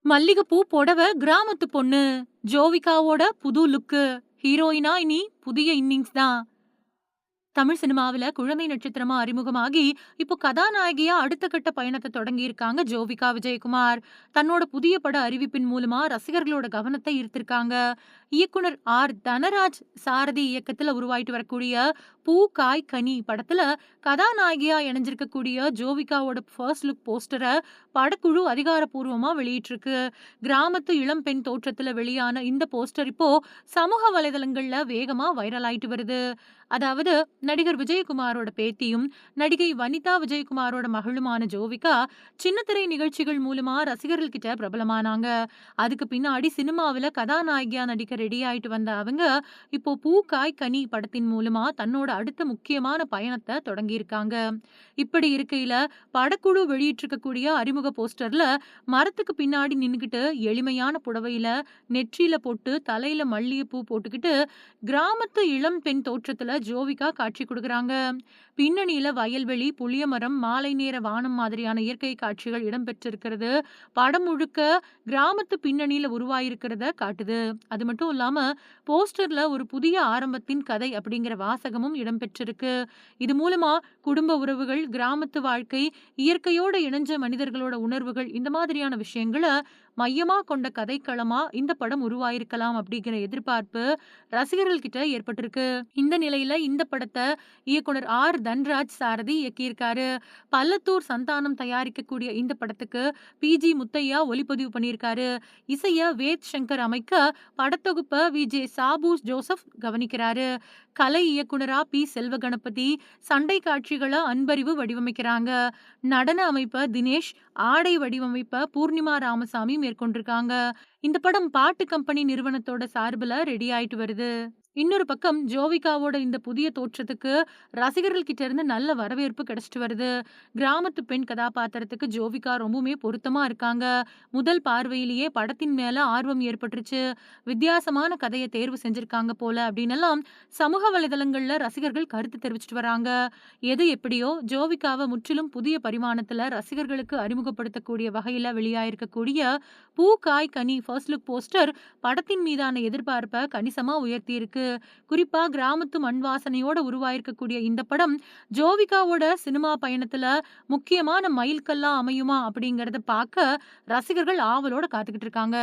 மல்லிகைப்பூ புடவை கிராமத்து பொண்ணு ஜோவிகாவோட புது லுக்கு. ஹீரோயினா இனி புதிய இன்னிங்ஸ் தான். தமிழ் சினிமாவுல குழந்தை நட்சத்திரமா அறிமுகமாகி இப்போ கதாநாயகியா அடுத்த கட்ட பயணத்தை தொடங்கியிருக்காங்க ஜோவிகா விஜயகுமார். தன்னோட புதிய பட அறிவிப்பின் மூலமா ரசிகர்களோட கவனத்தை ஈர்த்திருக்காங்க. இயக்குனர் தனராஜ் சாரதி இயக்கத்துல உருவாயிட்டு வரக்கூடிய பூ காய் கனி படத்துல கதாநாயகியா இணைஞ்சிருக்கக்கூடிய ஜோவிகாவோட ஃபர்ஸ்ட் லுக் போஸ்டரை படக்குழு அதிகாரப்பூர்வமா வெளியிட்டிருக்கு. கிராமத்து இளம் பெண் தோற்றத்துல வெளியான இந்த போஸ்டர் இப்போ சமூக வலைதளங்கள்ல வேகமா வைரல் ஆயிட்டு வருது. அதாவது நடிகர் விஜயகுமாரோட பேத்தியும் நடிகை வனிதா விஜயகுமாரோட மகளுமான ஜோவிகா சின்னத்திரை நிகழ்ச்சிகள் மூலமா ரசிகர்கள் கிட்ட பிரபலமானாங்க. அதுக்கு பின்னாடி சினிமாவில கதாநாயகியா நடிக்க ரெடி ஆயிட்டு வந்த அவங்க இப்போ பூ காய் கனி படத்தின் மூலமா தன்னோட அடுத்த முக்கியமான பயணத்தை தொடங்கியிருக்காங்க. இப்படி இருக்கையில படக்குழு வெளியிட்டிருக்கக்கூடிய அறிமுக போஸ்டர்ல மரத்துக்கு பின்னாடி நின்னுகிட்டு எளிமையான புடவையில நெற்றியில போட்டு தலையில மல்லிகைப்பூ போட்டுக்கிட்டு கிராமத்து இளம் பெண் தோற்றத்துல ஜோவிகா காட்சி கொடுக்கறாங்க. பின்னணியில வயல்வெளி, புளியமரம், மாலை நேர வானம் மாதிரியான இயற்கை காட்சிகள் இடம்பெற்றிருக்கிறது. படம் முழுக்க கிராமத்து பின்னணியில உருவாயிருக்கிறத காட்டுது. அது மட்டும் இல்லாம போஸ்டர்ல ஒரு புதிய ஆரம்பத்தின் கதை அப்படிங்கிற வாசகமும் இடம்பெற்றிருக்கு. இது மூலமா குடும்ப உறவுகள், கிராமத்து வாழ்க்கை, இயற்கையோட இணைஞ்ச மனிதர்களோட உணர்வுகள் இந்த மாதிரியான விஷயங்கள மையமா கொண்ட கதைக்களமா இந்த படம் உருவாயிருக்கலாம் அப்படிங்கிற எதிர்பார்ப்பு ரசிகர்கள் கிட்ட ஏற்பட்டிருக்கு. இந்த நிலையில இந்த படத்தை இயக்குனர் தன்ராஜ் சாரதி இயக்கியிருக்காரு. பள்ளத்தூர் சந்தானம் தயாரிக்கக்கூடிய இந்த படத்துக்கு பி.ஜி. முத்தையா ஒளிப்பதிவு பண்ணியிருக்காரு. இசைய வேத் சங்கர் அமைக்க படத்தொகுப்ப வி.ஜே. சாபு ஜோசப் கவனிக்கிறாரு. கலை இயக்குனரா பி. செல்வகணபதி, சண்டை காட்சிகளை அன்பறிவு வடிவமைக்கிறாங்க. நடன அமைப்ப தினேஷ், ஆடை வடிவமைப்ப பூர்ணிமா ராமசாமி மேற்கொண்டிருக்காங்க. இந்த படம் பாட்டு கம்பெனி நிறுவனத்தோட சார்புல ரெடி ஆயிட்டு வருது. இன்னொரு பக்கம் ஜோவிகாவோட இந்த புதிய தோற்றத்துக்கு ரசிகர்கள் கிட்ட இருந்து நல்ல வரவேற்பு கிடைச்சிட்டு வருது. கிராமத்து பெண் கதாபாத்திரத்துக்கு ஜோவிகா ரொம்பவுமே பொருத்தமா இருக்காங்க. முதல் பார்வையிலேயே படத்தின் மேல ஆர்வம் ஏற்பட்டுருச்சு. வித்தியாசமான கதையை தேர்வு செஞ்சிருக்காங்க போல அப்படின்னு எல்லாம் சமூக வலைதளங்கள்ல ரசிகர்கள் கருத்து தெரிவிச்சிட்டு வராங்க. எது எப்படியோ ஜோவிகாவை முற்றிலும் புதிய பரிமாணத்துல ரசிகர்களுக்கு அறிமுகப்படுத்தக்கூடிய வகையில வெளியாயிருக்கக்கூடிய பூ காய் கனி ஃபர்ஸ்ட் லுக் போஸ்டர் படத்தின் மீதான எதிர்பார்ப்பை கணிசமா உயர்த்தி இருக்கு. குறிப்பா கிராமத்து மண் வாசனையோட உருவாயிருக்கக்கூடிய இந்த படம் ஜோவிகாவோட சினிமா பயணத்துல முக்கியமான மைல்கல்லா அமையுமா அப்படிங்கறத பார்க்க ரசிகர்கள் ஆவலோட காத்துக்கிட்டு இருக்காங்க.